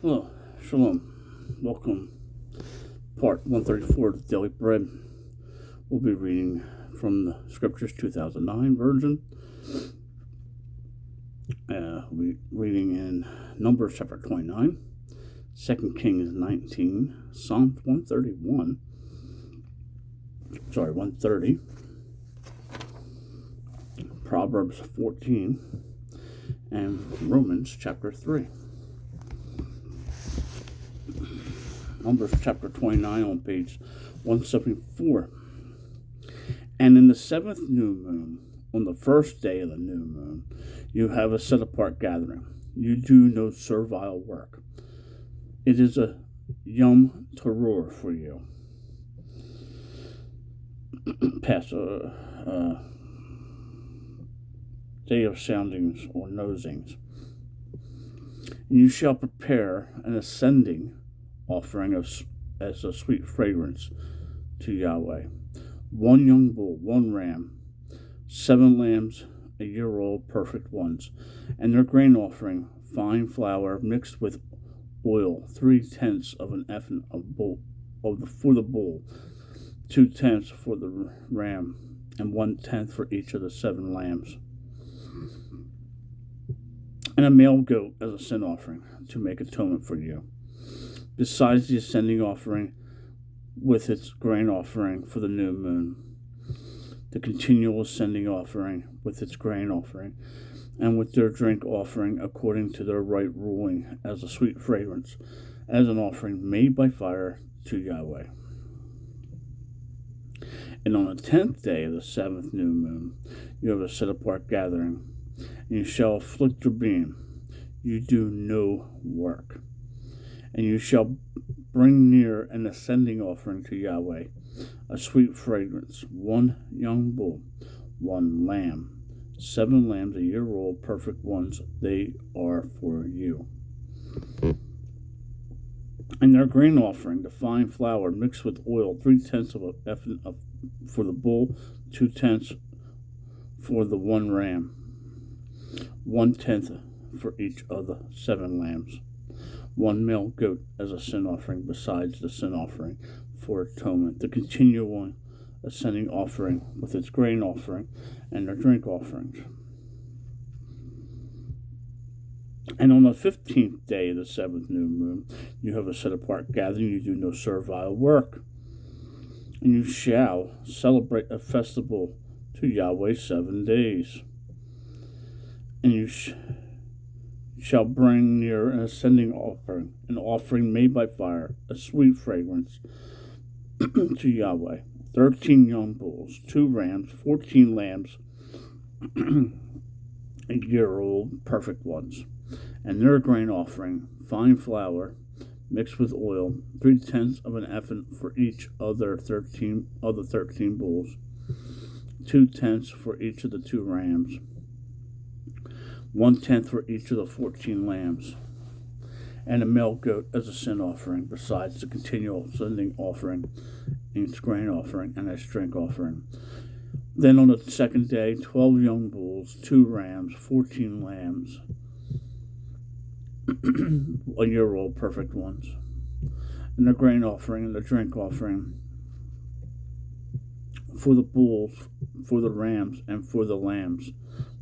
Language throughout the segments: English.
Hello, Shalom. Welcome. Part 134 of the Daily Bread. We'll be reading from the Scriptures 2009 version. We're reading in Numbers chapter 29, 2 Kings 19, Psalms 130, Proverbs 14, and Romans chapter 3. Numbers chapter 29 on page 174. And in the seventh new moon, on the first day of the new moon, you have a set apart gathering. You do no servile work. It is a Yom Teruah for you. Past day of soundings or nosings. And you shall prepare an ascending offering as a sweet fragrance to Yahweh. 1 young bull, 1 ram, 7 lambs, a year old, perfect ones, and their grain offering, fine flour mixed with oil, 3/10 of an ephah for the bull, 2/10 for the ram, and 1/10 for each of the 7 lambs, and a male goat as a sin offering to make atonement for you. Besides the ascending offering with its grain offering for the new moon, the continual ascending offering with its grain offering, and with their drink offering according to their right ruling as a sweet fragrance, as an offering made by fire to Yahweh. And on the 10th day of the 7th new moon, you have a set apart gathering, and you shall afflict your beam. You do no work. And you shall bring near an ascending offering to Yahweh, a sweet fragrance, 1 young bull, 1 lamb, 7 lambs a year old, perfect ones, they are for you. And their grain offering, the fine flour mixed with oil, 3/10 of an ephah for the bull, 2/10 for the 1 ram, 1/10 for each of the 7 lambs. 1 male goat as a sin offering, besides the sin offering for atonement, the continual ascending offering with its grain offering and their drink offerings. And on the 15th day of the 7th new moon, you have a set apart gathering. You do no servile work. And you shall celebrate a festival to Yahweh 7 days. And you shall bring near an ascending offering, an offering made by fire, a sweet fragrance to Yahweh. 13 young bulls, 2 rams, 14 lambs, a year old, perfect ones, and their grain offering, fine flour mixed with oil, 3/10 of an ephah for each of the 13 bulls, 2/10 for each of the 2 rams, 1/10 for each of the 14 lambs, and a male goat as a sin offering, besides the continual ascending offering, its grain offering, and its drink offering. Then on the second day, 12 young bulls, 2 rams, 14 lambs, a year old, perfect ones, and the grain offering and the drink offering for the bulls, for the rams, and for the lambs,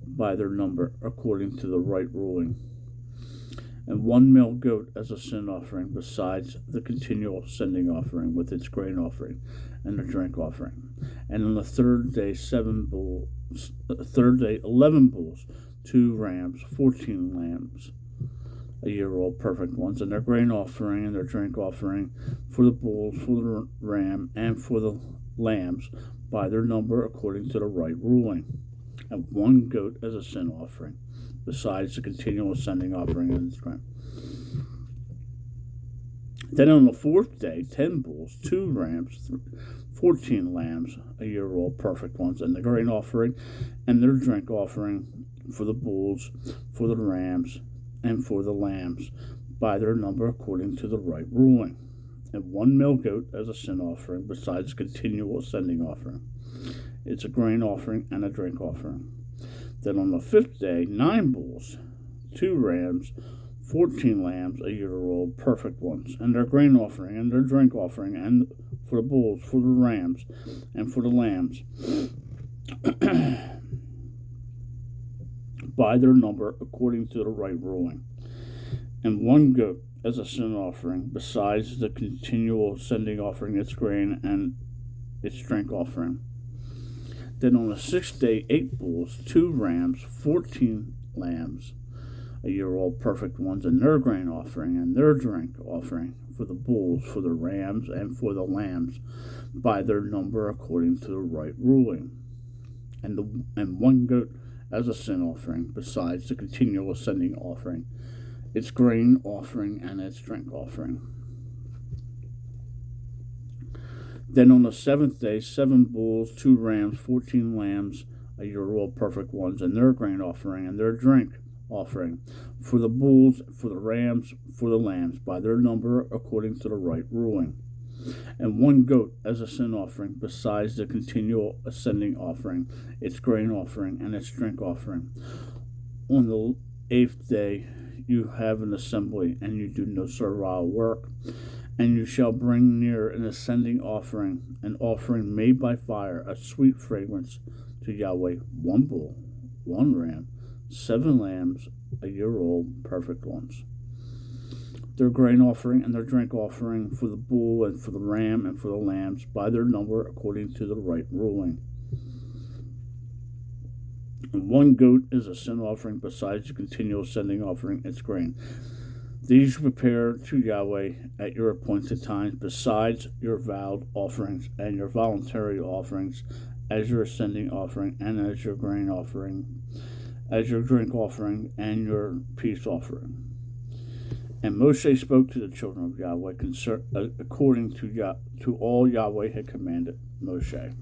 by their number, according to the right ruling. And 1 male goat as a sin offering, besides the continual ascending offering with its grain offering and the drink offering. And on the third day, 11 bulls, 2 rams, 14 lambs, a year old, perfect ones, and their grain offering and their drink offering for the bulls, for the ram, and for the lambs, by their number, according to the right ruling. And 1 goat as a sin offering, besides the continual ascending offering and its grain. Then on the 4th day, 10 bulls, 2 rams, 14 lambs, a year old, perfect ones, and the grain offering and their drink offering for the bulls, for the rams, and for the lambs, by their number, according to the right ruling. And 1 male goat as a sin offering, besides continual ascending offering. It's a grain offering and a drink offering. Then on the 5th day, 9 bulls, 2 rams, 14 lambs a year old, perfect ones, and their grain offering, and their drink offering, and for the bulls, for the rams, and for the lambs, by their number, according to the right ruling, and one goat as a sin offering, besides the continual sending offering, its grain, and its drink offering. Then on the 6th day, 8 bulls, 2 rams, 14 lambs, a year old, perfect ones, and their grain offering, and their drink offering, for the bulls, for the rams, and for the lambs, by their number, according to the right ruling. And one goat as a sin offering, besides the continual ascending offering, its grain offering, and its drink offering. Then on the 7th day, 7 bulls, 2 rams, 14 lambs, a year old, perfect ones, and their grain offering, and their drink offering, for the bulls, for the rams, for the lambs, by their number, according to the right ruling. And one goat as a sin offering, besides the continual ascending offering, its grain offering, and its drink offering. On the 8th day you have an assembly, and you do no servile work, and you shall bring near an ascending offering, an offering made by fire, a sweet fragrance to Yahweh, 1 bull, 1 ram, 7 lambs, a year old, perfect ones. Their grain offering and their drink offering, for the bull and for the ram and for the lambs, by their number, according to the right ruling. And 1 goat is a sin offering, besides the continual sending offering, its grain. These you prepare to Yahweh at your appointed times, besides your vowed offerings and your voluntary offerings, as your ascending offering, and as your grain offering, as your drink offering, and your peace offering. And Moshe spoke to the children of Yahweh according to all Yahweh had commanded Moshe.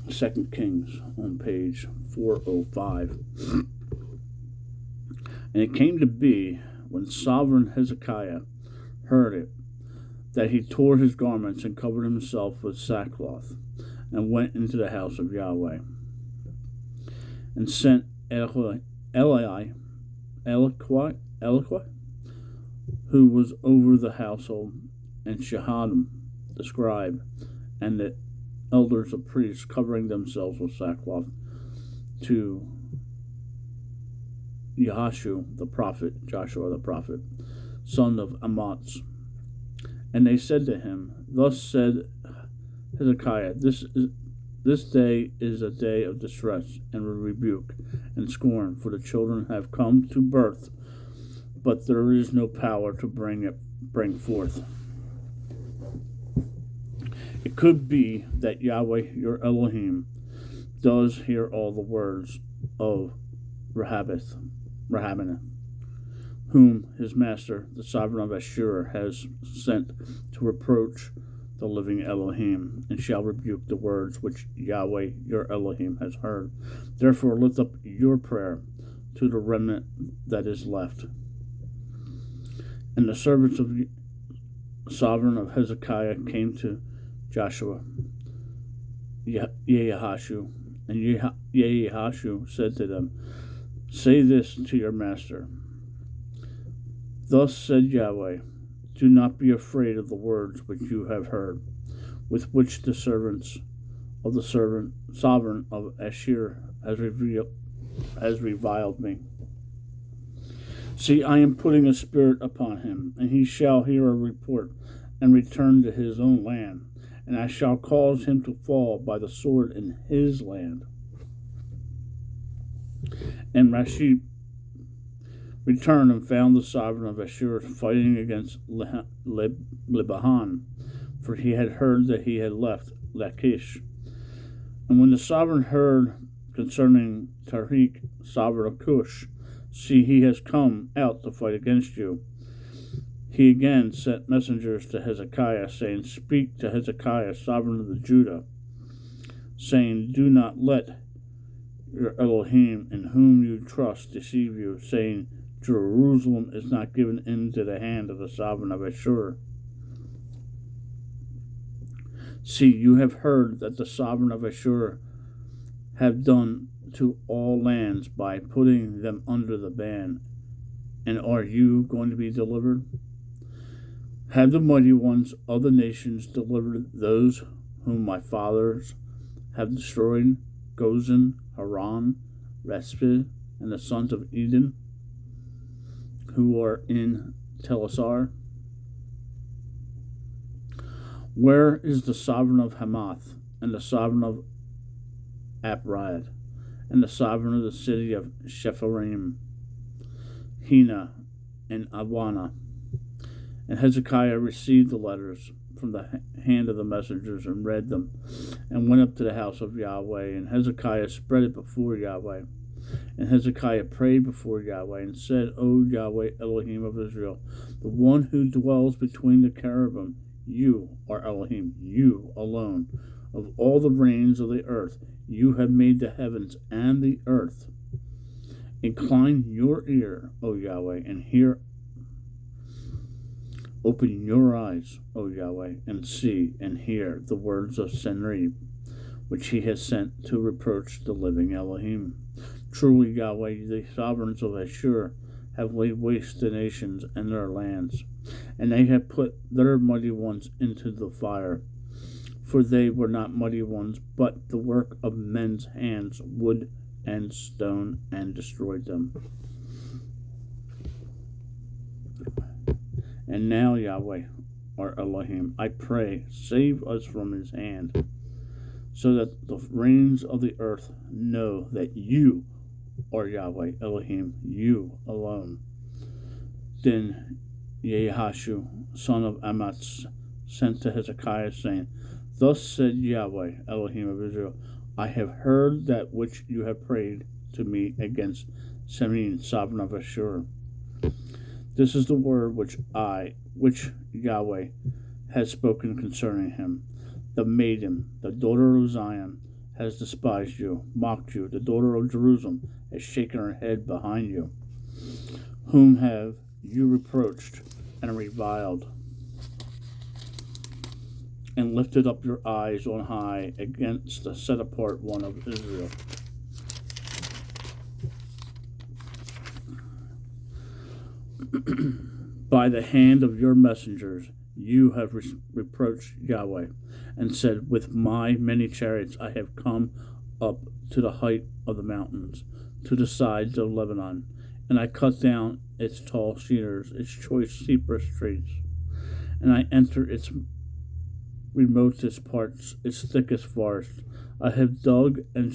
2 Kings on page 405. And it came to be, when sovereign Hezekiah heard it, that he tore his garments and covered himself with sackcloth, and went into the house of Yahweh, and sent Eliqua, who was over the household, and Shahadim, the scribe, and the elders of priests, covering themselves with sackcloth, to Joshua the prophet, son of Amoz. And they said to him, Thus said Hezekiah, this day is a day of distress and rebuke and scorn, for the children have come to birth, but there is no power to bring forth. It could be that Yahweh, your Elohim, does hear all the words of Rahabbanah, whom his master, the sovereign of Ashur, has sent to reproach the living Elohim, and shall rebuke the words which Yahweh your Elohim has heard. Therefore lift up your prayer to the remnant that is left. And the servants of sovereign of Hezekiah came to Joshua, Jehoash, and Jehoash said to them, Say this to your master. Thus said Yahweh, Do not be afraid of the words which you have heard, with which the servants of the sovereign of Ashur has reviled me. See, I am putting a spirit upon him, and he shall hear a report, and return to his own land, and I shall cause him to fall by the sword in his land. And Rashid returned and found the sovereign of Ashur fighting against Libahan, for he had heard that he had left Lachish. And when the sovereign heard concerning Tarik, sovereign of Cush, see, he has come out to fight against you, he again sent messengers to Hezekiah, saying, Speak to Hezekiah, sovereign of the Judah, saying, Do not let your Elohim, in whom you trust, deceive you, saying, Jerusalem is not given into the hand of the sovereign of Ashur. See, you have heard that the sovereign of Ashur have done to all lands by putting them under the ban. And are you going to be delivered? Have the mighty ones of the nations delivered those whom my fathers have destroyed, Gozan, Haran, Respid, and the sons of Eden, who are in Telasar? Where is the sovereign of Hamath, and the sovereign of Aprad, and the sovereign of the city of Shepharim, Hena, and Awana? And Hezekiah received the letters from the hand of the messengers and read them, and went up to the house of Yahweh. And Hezekiah spread it before Yahweh. And Hezekiah prayed before Yahweh and said, O Yahweh, Elohim of Israel, the one who dwells between the cherubim, you are Elohim, you alone. Of all the reigns of the earth, you have made the heavens and the earth. Incline your ear, O Yahweh, and hear. Open your eyes, O Yahweh, and see and hear the words of Sennacherib, which he has sent to reproach the living Elohim. Truly, Yahweh, the sovereigns of Ashur have laid waste the nations and their lands, and they have put their mighty ones into the fire. For they were not mighty ones, but the work of men's hands, wood and stone, and destroyed them. And now, Yahweh, our Elohim, I pray, save us from his hand, so that the reigns of the earth know that you are Yahweh, Elohim, you alone. Then Jehoash, son of Amatz, sent to Hezekiah, saying, Thus said Yahweh, Elohim of Israel, I have heard that which you have prayed to me against Semin, sovereign of Ashur. This is the word which Yahweh has spoken concerning him. The maiden, the daughter of Zion, has despised you, mocked you. The daughter of Jerusalem has shaken her head behind you. Whom have you reproached and reviled, and lifted up your eyes on high against the set-apart one of Israel? By the hand of your messengers you have reproached Yahweh, and said, With my many chariots I have come up to the height of the mountains, to the sides of Lebanon, and I cut down its tall cedars, its choice cypress trees, and I enter its remotest parts, its thickest forests. I have dug and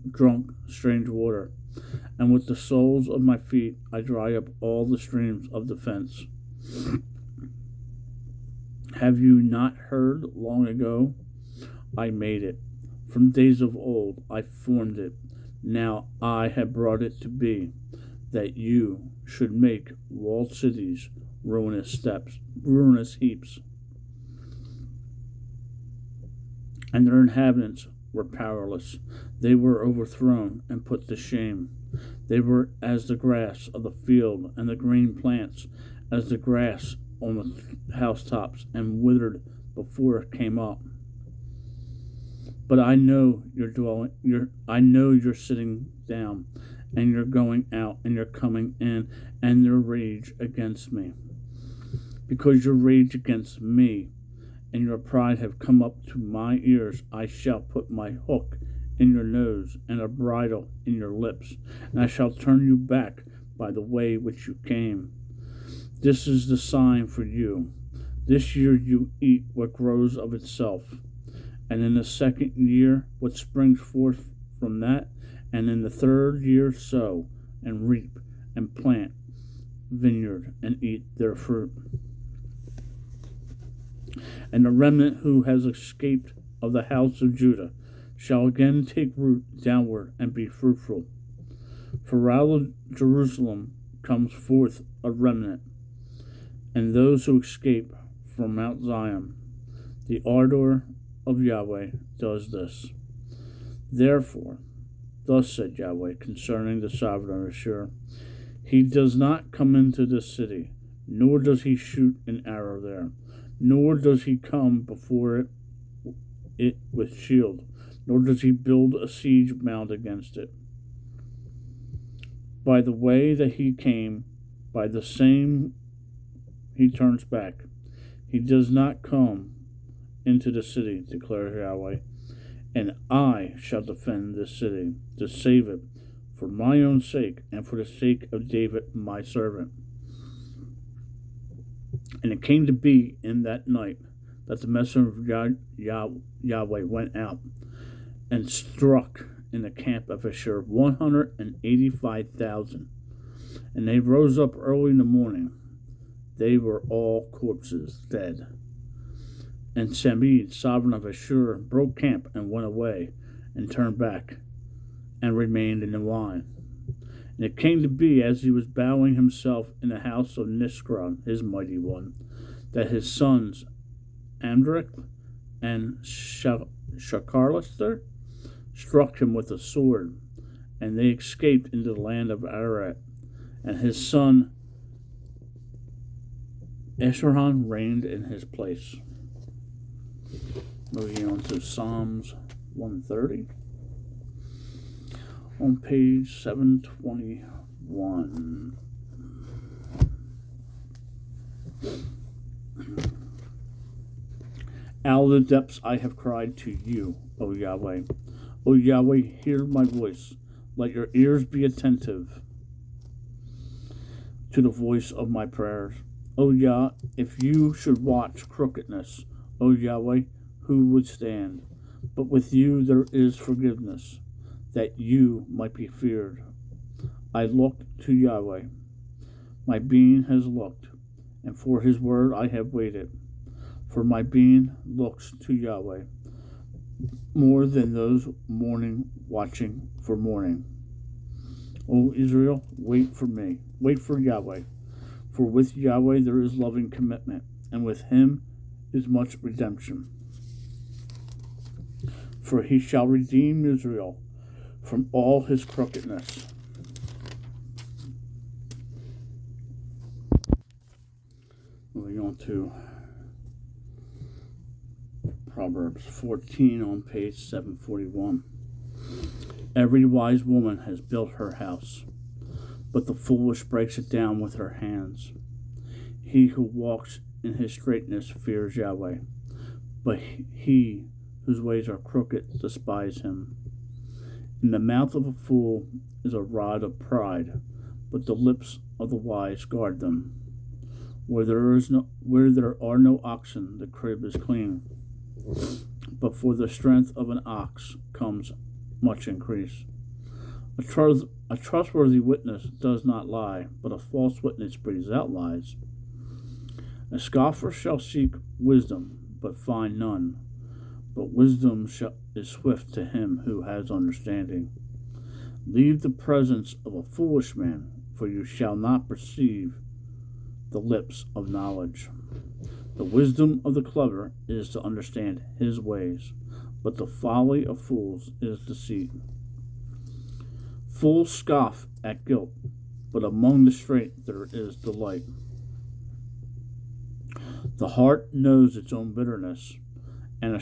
drunk strange water, and with the soles of my feet I dry up all the streams of the fence. Have you not heard long ago? I made it. From days of old I formed it. Now I have brought it to be, that you should make walled cities ruinous heaps. And their inhabitants were powerless. They were overthrown and put to shame. They were as the grass of the field, and the green plants as the grass on the housetops, and withered before it came up. But I know you're sitting down, and you're going out, and you're coming in, and your rage against me. Because your rage against me and your pride have come up to my ears, I shall put my hook in your nose and a bridle in your lips, and I shall turn you back by the way which you came. This is the sign for you. This year you eat what grows of itself, and in the second year what springs forth from that, and in the third year sow and reap and plant vineyard and eat their fruit. And the remnant who has escaped of the house of Judah shall again take root downward and be fruitful. For out of Jerusalem comes forth a remnant, and those who escape from Mount Zion. The ardor of Yahweh does this. Therefore, thus said Yahweh concerning the sovereign of Ashur, he does not come into this city, nor does he shoot an arrow there, nor does he come before it with shield, nor does he build a siege mound against it. By the way that he came, by the same he turns back. He does not come into the city, declares Yahweh, and I shall defend this city, to save it, for my own sake, and for the sake of David my servant. And it came to be in that night that the messenger of Yahweh went out and struck in the camp of Ashur 185,000. And they rose up early in the morning. They were all corpses, dead. And Samid, sovereign of Ashur, broke camp and went away, and turned back, and remained in the line. And it came to be, as he was bowing himself in the house of Niskron, his mighty one, that his sons Amdrick and Shakarlister struck him with a sword, and they escaped into the land of Ararat. And his son Esarhaddon reigned in his place. Moving on to Psalms 130. On page 721. Out of the depths I have cried to you, O Yahweh. O Yahweh, hear my voice. Let your ears be attentive to the voice of my prayers. O Yah, if you should watch crookedness, O Yahweh, who would stand? But with you there is forgiveness, that you might be feared. I looked to Yahweh. My being has looked, and for his word I have waited. For my being looks to Yahweh, more than those mourning, watching for morning. O Israel, wait for me. Wait for Yahweh. For with Yahweh there is loving commitment, and with him is much redemption. For he shall redeem Israel from all his crookedness. Moving on to Proverbs 14 on page 741. Every wise woman has built her house, but the foolish breaks it down with her hands. He who walks in his straightness fears Yahweh, but he whose ways are crooked despise him. In the mouth of a fool is a rod of pride, but the lips of the wise guard them. Where there are no oxen, the crib is clean, but for the strength of an ox comes much increase. A trustworthy witness does not lie, but a false witness breathes out lies. A scoffer shall seek wisdom, but find none. But wisdom is swift to him who has understanding. Leave the presence of a foolish man, for you shall not perceive the lips of knowledge. The wisdom of the clever is to understand his ways, but the folly of fools is deceit. Fools scoff at guilt, but among the straight there is delight. The heart knows its own bitterness, and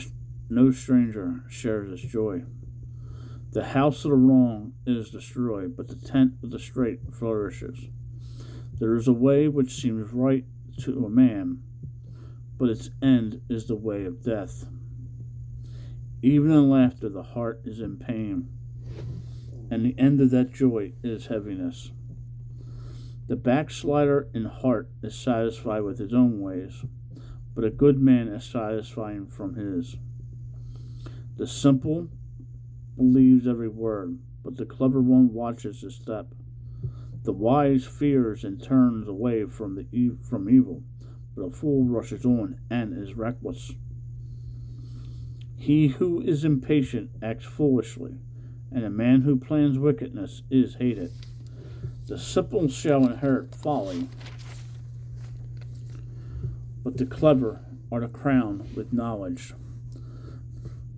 no stranger shares its joy. The house of the wrong is destroyed, but the tent of the straight flourishes. There is a way which seems right to a man, but its end is the way of death. Even in laughter the heart is in pain, and the end of that joy is heaviness. The backslider in heart is satisfied with his own ways, but a good man is satisfied from his. The simple believes every word, but the clever one watches his step. The wise fears and turns away from evil, but a fool rushes on and is reckless. He who is impatient acts foolishly, and a man who plans wickedness is hated. The simple shall inherit folly, but the clever are the crown with knowledge.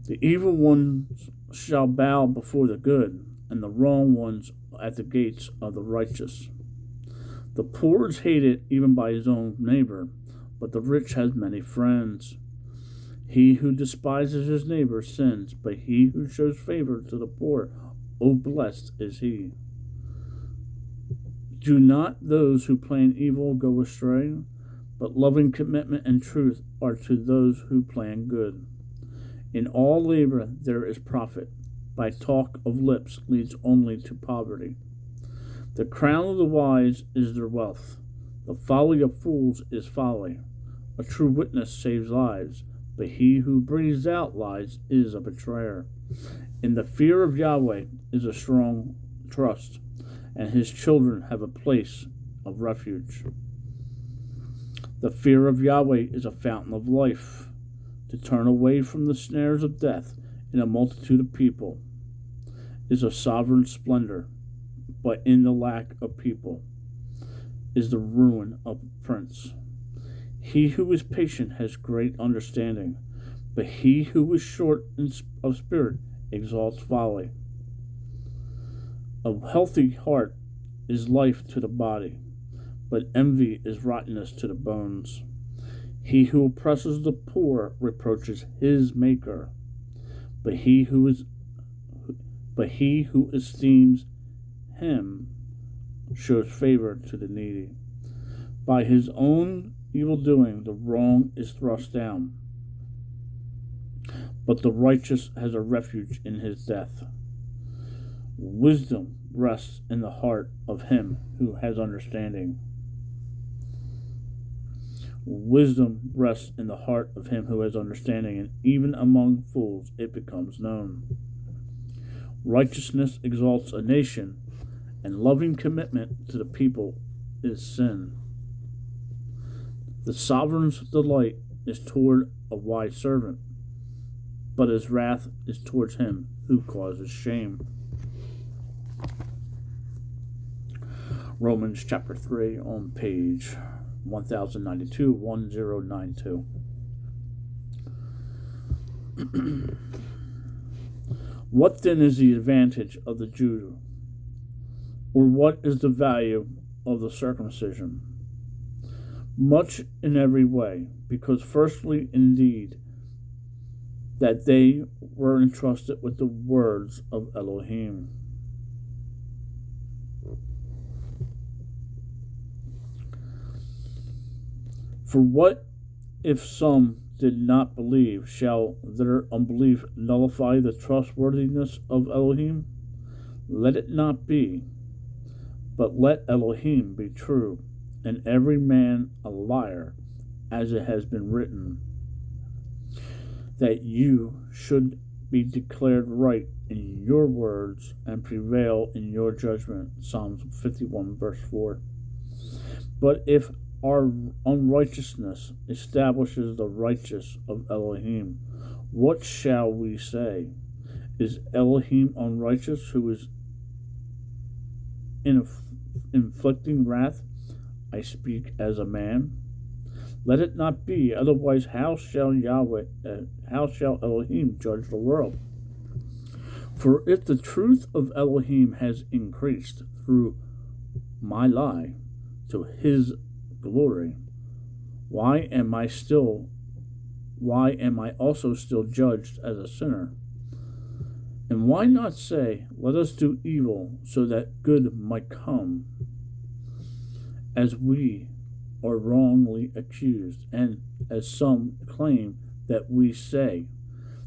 The evil ones shall bow before the good, and the wrong ones at the gates of the righteous. The poor is hated even by his own neighbor, but the rich has many friends. He who despises his neighbor sins, but he who shows favor to the poor, oh, blessed is he. Do not those who plan evil go astray? But loving commitment and truth are to those who plan good. In all labor there is profit. By talk of lips leads only to poverty. The crown of the wise is their wealth. The folly of fools is folly. A true witness saves lives, but he who breathes out lies is a betrayer. In the fear of Yahweh is a strong trust, and his children have a place of refuge. The fear of Yahweh is a fountain of life. To turn away from the snares of death in a multitude of people is a sovereign splendor, but in the lack of people is the ruin of a prince. He who is patient has great understanding, but he who is short of spirit exalts folly. A healthy heart is life to the body, but envy is rottenness to the bones. He who oppresses the poor reproaches his maker, but he who esteems him shows favor to the needy. By his own evil doing the wrong is thrust down, but the righteous has a refuge in his death. Wisdom rests in the heart of him who has understanding. Wisdom rests in the heart of him who has understanding, and even among fools it becomes known. Righteousness exalts a nation, and loving commitment to the people is sin. The sovereign's delight is toward a wise servant, but his wrath is towards him who causes shame. Romans chapter 3 on page 1092, 1092. What then is the advantage of the Jew? Or what is the value of the circumcision? Much in every way, because firstly, indeed, that they were entrusted with the words of Elohim. For what if some did not believe? Shall their unbelief nullify the trustworthiness of Elohim? Let it not be, but let Elohim be true, and every man a liar, as it has been written, that you should be declared right in your words and prevail in your judgment. Psalms 51 verse 4. But if our unrighteousness establishes the righteous of Elohim, what shall we say? Is Elohim unrighteous, who is inflicting wrath? I speak as a man. Let it not be, otherwise how shall Elohim judge the world? For if the truth of Elohim has increased through my lie to his glory, why am I also still judged as a sinner? And why not say, let us do evil so that good might come, as we are wrongly accused, and as some claim that we say,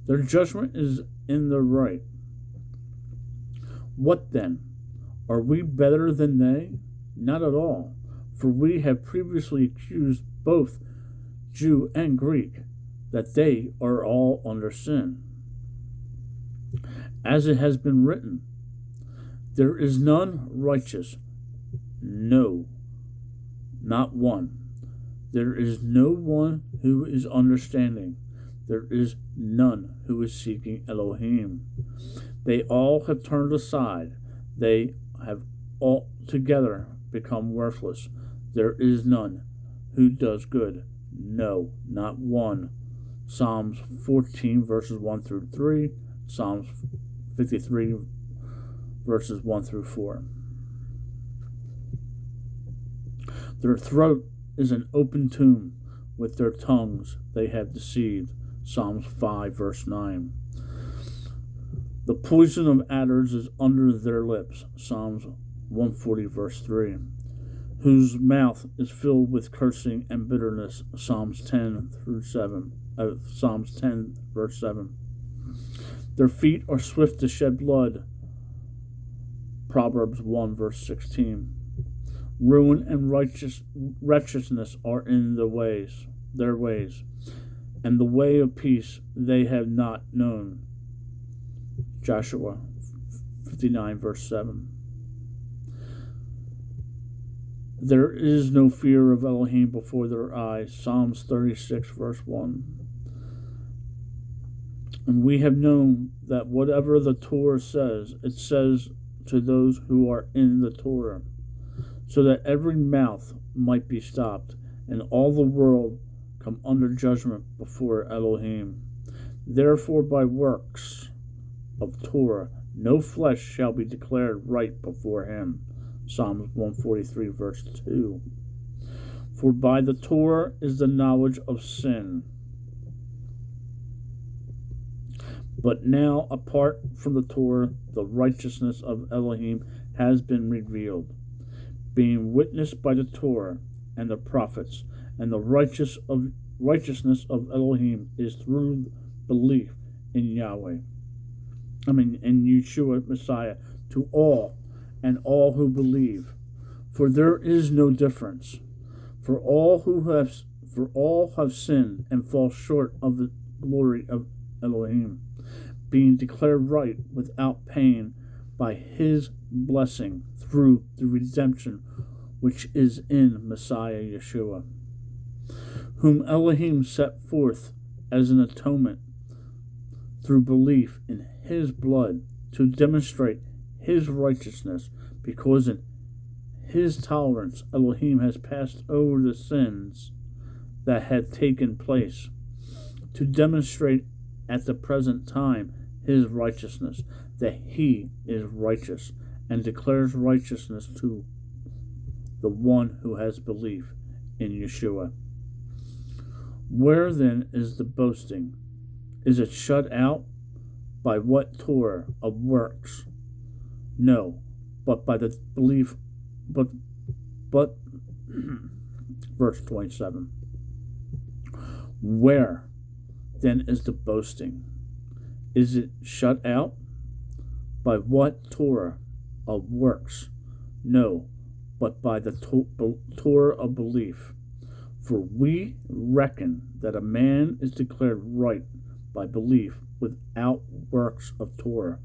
their judgment is in the right. What then? Are we better than they? Not at all. For we have previously accused both Jew and Greek that they are all under sin. As it has been written, there is none righteous, no, not one. There is no one who is understanding. There is none who is seeking Elohim. They all have turned aside. They have altogether become worthless. There is none who does good. No, not one. Psalms 14 verses 1 through 3. Psalms 53 verses 1 through 4. Their throat is an open tomb. With their tongues they have deceived. Psalms 5 verse 9. The poison of adders is under their lips. Psalms 140 verse 3. whose mouth is filled with cursing and bitterness. Psalms 10 verse 7. Their feet are swift to shed blood. Proverbs 1 verse 16. Ruin and wretchedness are in their ways, and the way of peace they have not known. Joshua 59 verse 7. There is no fear of Elohim before their eyes. Psalms 36 verse 1. And we have known that whatever the Torah says, it says to those who are in the Torah, so that every mouth might be stopped, and all the world come under judgment before Elohim. Therefore, by works of Torah, no flesh shall be declared right before him. Psalms 143 verse 2. For by the Torah is the knowledge of sin. But now, apart from the Torah, the righteousness of Elohim has been revealed, being witnessed by the Torah and the prophets, and the righteousness of Elohim is through belief in in Yeshua Messiah, to all who believe. For there is no difference. For all have sinned and fall short of the glory of Elohim, being declared right without pain by his blessing through the redemption which is in Messiah Yeshua, whom Elohim set forth as an atonement through belief in his blood to demonstrate his righteousness, because in his tolerance Elohim has passed over the sins that had taken place, to demonstrate at the present time his righteousness, that he is righteous, and declares righteousness to the one who has belief in Yeshua. Where then is the boasting? Is it shut out by what Torah of works? No, but by the belief, but verse 27. Where then is the boasting? Is it shut out by what Torah of works? No, but by the Torah of belief. For we reckon that a man is declared right by belief without works of Torah.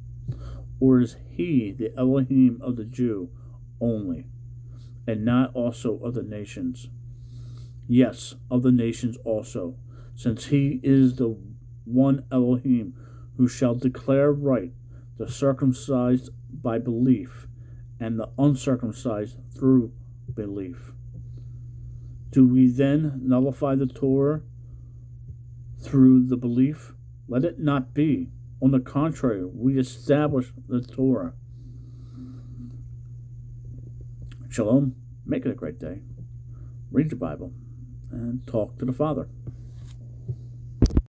Or is he the Elohim of the Jew only, and not also of the nations? Yes, of the nations also, since he is the one Elohim who shall declare right the circumcised by belief, and the uncircumcised through belief. Do we then nullify the Torah through the belief? Let it not be. On the contrary, we establish the Torah. Shalom. Make it a great day. Read your Bible and talk to the Father.